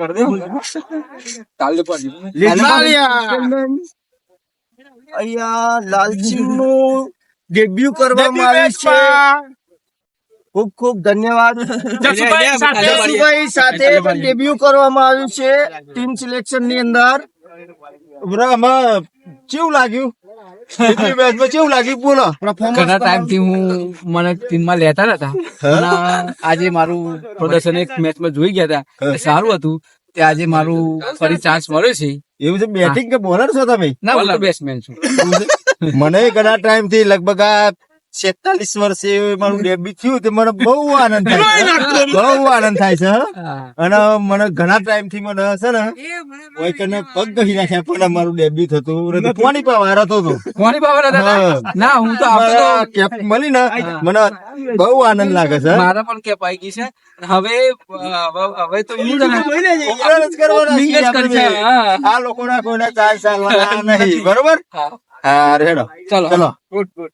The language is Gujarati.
कर दे ताले पर અહીંયા લાલસિંહનું ડેબ્યુ કરવામાં આવ્યું છે. ખૂબ ખૂબ ધન્યવાદ. જસુભાઈ સાથે પણ ડેબ્યુ કરવામાં આવ્યું છે ટીમ સિલેક્શન ની અંદર. કેવું લાગ્યું? કેવું લાગ્યું બોલો. ઘણા ટાઈમ થી હું મને ટીમ માં લેતા નતા અને આજે મારું પ્રદર્શન એક મેચ માં જોઈ ગયા હતા, સારું હતું. તે આજે મારું ફરી ચાન્સ મળ્યો છે. એવું છે? બેટિંગ કે બોલર છો તમે? ના, હું તો બેટ્સમેન છું. મને ઘણા ટાઈમ થી લગભગ આ 46 વર્ષે મારું ડેબ્યુ થયું તે મને બહુ આનંદ થાય છે. બહુ આનંદ થાય છે. અને મને ઘણા ટાઈમ થી મને છે ને કોઈ કને પગ કહી નાખ્યા પણ મારું ડેબ્યુ થતું કોની પાવર હતો તો કોની પાવર હતા? ના, હું તો આવતો કેપ મળી ને મને બહુ આનંદ લાગે છે. મારા પણ કેપ આવી ગઈ છે. હવે તો હું જ આ લોકોના કોઈના ચાર ચાલવાના નહીં. બરોબર? હા, હા, રેડો ચલો ચલો. Good good.